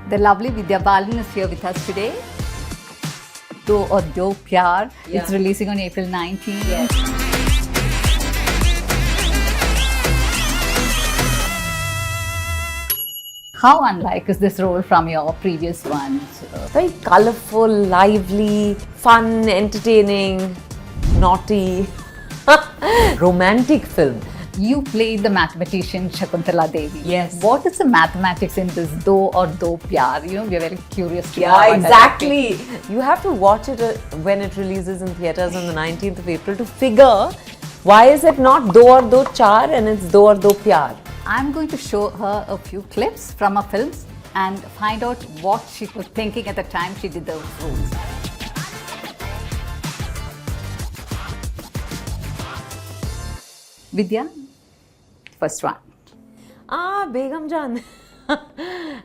The lovely Vidya Balan is here with us today. Do or Do Pyaar. Yeah. It's releasing on April 19th. Yes. How unlike is this role from your previous ones? Very colourful, lively, fun, entertaining, naughty, romantic film. You played the mathematician Shakuntala Devi. Yes. What is the mathematics in this Do or Do Pyaar? You know, we are very curious to know. Yeah, about that. exactly. You have to watch it when it releases in theatres on the 19th of April to figure why is it not Do or Do Char and it's Do or Do Pyaar. I'm going to show her a few clips from her films and find out what she was thinking at the time she did those roles. Vidya, first one. Begum Jaan.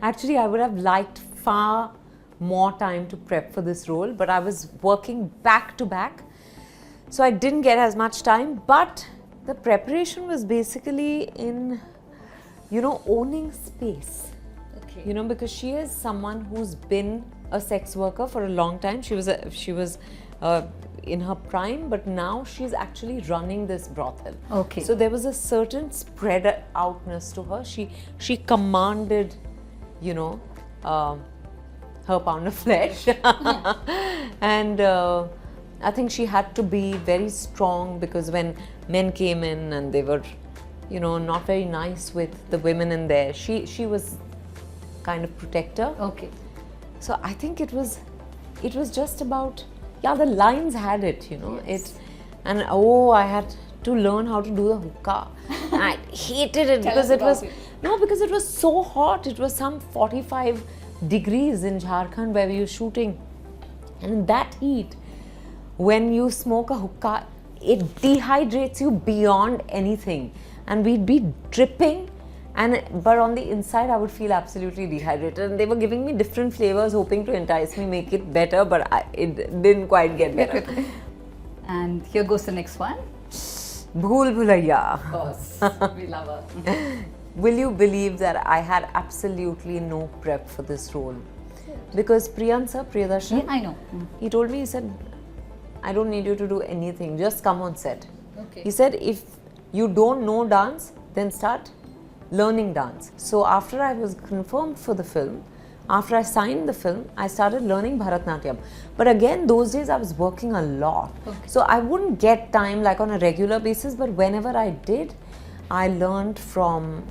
Actually, I would have liked far more time to prep for this role, but I was working back to back, so I didn't get as much time. But the preparation was basically in, owning space. Okay. Because she is someone who's been a sex worker for a long time. She was in her prime, but now she's actually running this brothel. Okay. So there was a certain spread outness to her. She commanded, her pound of flesh, and I think she had to be very strong because when men came in and they were, not very nice with the women in there, she was kind of protector. Okay. So I think it was just about, the lines had it, Yes. I had to learn how to do the hookah. I hated it Tell because us it was, about because it was so hot. It was some 45 degrees in Jharkhand where we were shooting. And in that heat, when you smoke a hookah, it dehydrates you beyond anything. And we'd be dripping. But on the inside, I would feel absolutely dehydrated. And they were giving me different flavors, hoping to entice me, make it better, but it didn't quite get better. And here goes the next one. Bhool Bhulaiya. Of course, we love her. Will you believe that I had absolutely no prep for this role? Because Priyan sir, Priyadarshan, Yeah, I know. he told me, he said, I don't need you to do anything, just come on set. Okay. He said, if you don't know dance, then start learning dance. So after I was confirmed for the film, after I signed the film, I started learning Bharatnatyam. But again, those days I was working a lot. Okay. So I wouldn't get time like on a regular basis, but whenever I did, I learned from,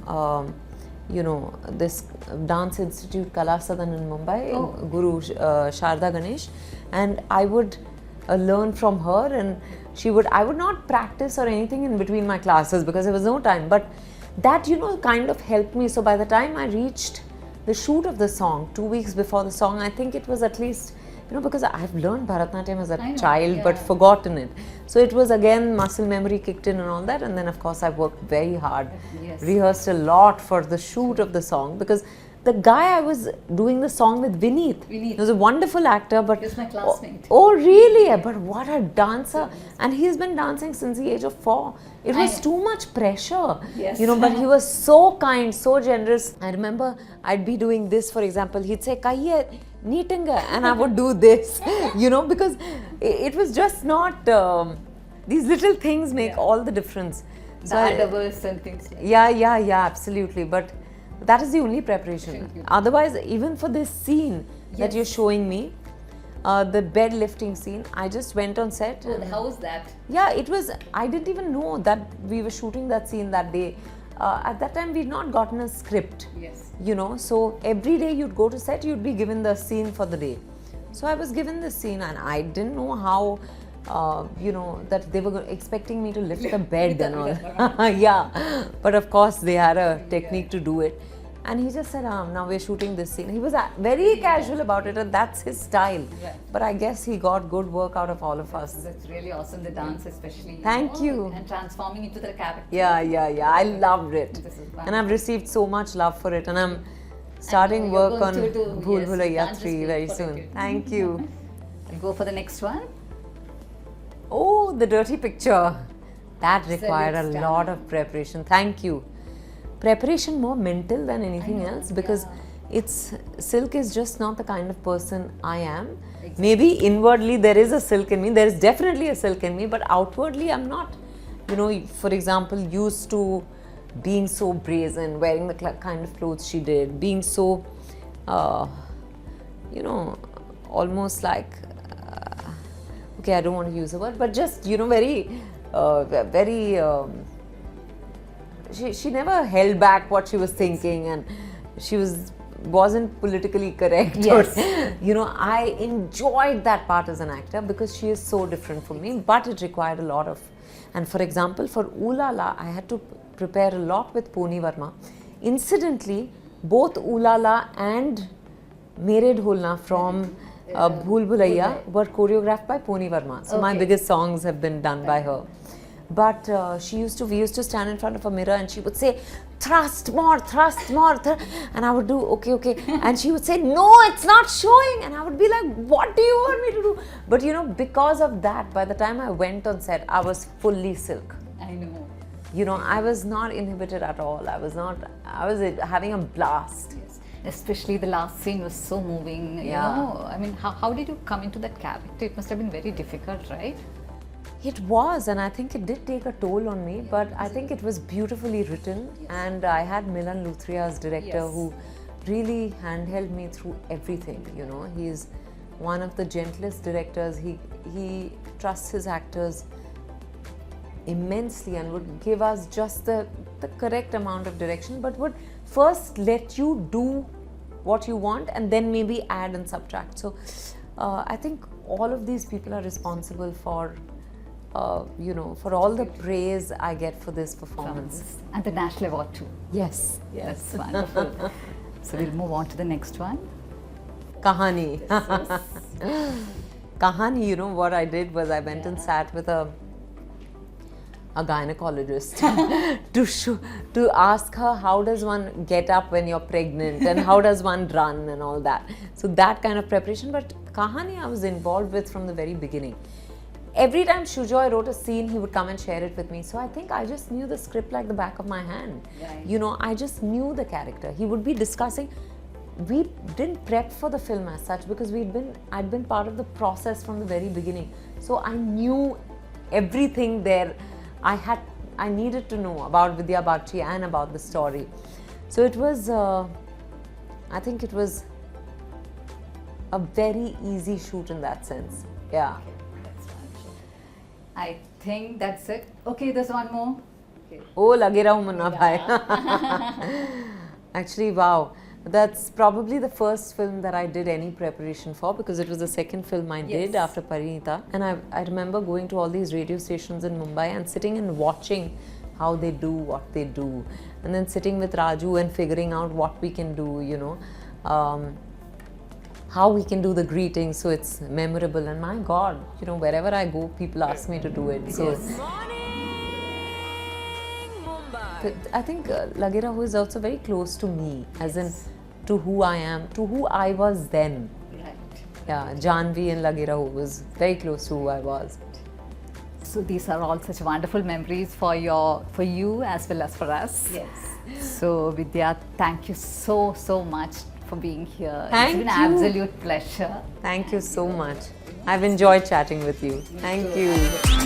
this dance institute, Kala Sadan in Mumbai, Guru Sharda Ganesh. And I would learn from her, and I would not practice or anything in between my classes because there was no time. But that, kind of helped me. So by the time I reached the shoot of the song, 2 weeks before the song, I think it was at least, because I've learned Bharatnatyam as a child, but forgotten it. So it was again, muscle memory kicked in and all that. And then of course I worked very hard, Yes. rehearsed a lot for the shoot of the song, because the guy I was doing the song with, Vineet, he was a wonderful actor, but He's my classmate. Oh really? But what a dancer! And he's been dancing since the age of 4. It I was know. too much pressure, Yes. but he was so kind, so generous. I remember I'd be doing this, for example, he'd say, "Kahiye, neetinga," and I would do this, because it was just not, these little things make all the difference. The adverse and things like that. Yeah, absolutely. But that is the only preparation. Otherwise, even for this scene that you're showing me, the bed lifting scene, I just went on set. Oh, how was that? Yeah, it was, I didn't even know that we were shooting that scene that day. At that time, we'd not gotten a script. Yes. So every day you'd go to set, you'd be given the scene for the day. So I was given this scene and I didn't know how, that they were expecting me to lift the bed and all. Yeah, but of course they had a technique to do it. And he just said, now we're shooting this scene. He was very casual about it, and that's his style. Yeah. But I guess he got good work out of all of us. That's really awesome, the dance especially. Thank you. And transforming into the character. Yeah. I loved it. This is And I've received so much love for it. And I'm starting you're work on going to do, Bhool yes, Bhulaiya can't just 3 wait very for soon. it. Thank you. I'll go for the next one. Oh, the dirty picture. That required a Absolute lot of preparation. Thank you. Preparation more mental than anything else, because silk is just not the kind of person I am. Maybe inwardly there is a silk in me, there is definitely a silk in me, but outwardly I'm not, you know, for example, used to being so brazen, wearing the kind of clothes she did, being so, you know, almost like, okay, I don't want to use the word, but just, you know, very, she never held back what she was thinking, and she wasn't politically correct. Yes. Or, you know, I enjoyed that part as an actor because she is so different from me, but it required a lot of, and for example, for Ooh La La, I had to prepare a lot with Poni Verma. Incidentally, both Ooh La La and Mere Dholna from Bhool Bhulaiya were choreographed by Poni Verma. So my biggest songs have been done by her. But we used to stand in front of a mirror and she would say, thrust more, and I would do, okay. And she would say, no, it's not showing. And I would be like, what do you want me to do? But you know, because of that, by the time I went on set, I was fully silk. I know. You know, I was not inhibited at all. I was having a blast. Yes. Especially the last scene was so moving. You know, I mean, how did you come into that character? It must have been very difficult, right? It was, and I think it did take a toll on me, but I think it was beautifully written, and I had Milan Luthria as director who really handheld me through everything. You know, he's one of the gentlest directors. He trusts his actors immensely and would give us just the correct amount of direction, but would first let you do what you want and then maybe add and subtract. So I think all of these people are responsible for you know, for all the praise I get for this performance. And the national award too. Yes. Yes, wonderful. So we'll move on to the next one. Kahani. Kahani, you know, what I did was I went and sat with a gynecologist to ask her, how does one get up when you're pregnant and how does one run and all that. So that kind of preparation. But Kahani I was involved with from the very beginning. Every time Shujoy wrote a scene, he would come and share it with me. So I think I just knew the script like the back of my hand. Right. You know, I just knew the character. He would be discussing. We didn't prep for the film as such because I'd been part of the process from the very beginning. So I knew everything there. I needed to know about Vidya Bagchi and about the story. So it was, I think it was a very easy shoot in that sense. Yeah. I think that's it. Okay, there's one more. Okay. Oh, Lage Raho Munna Bhai. Actually, wow. That's probably the first film that I did any preparation for because it was the second film I did after Parinita. And I remember going to all these radio stations in Mumbai and sitting and watching how they do what they do. And then sitting with Raju and figuring out what we can do, you know. How we can do the greeting so it's memorable, and my God, you know, wherever I go, people ask me to do it. So I think Lage Raho is also very close to me, as in to who I am, to who I was then. Right. Yeah, Janvi and Lage Raho was very close to who I was. So these are all such wonderful memories for you as well as for us. Yes. So Vidya, thank you so much for being here. Thank it's been you. an absolute pleasure. Thank you so much. I've enjoyed chatting with you. Thank you.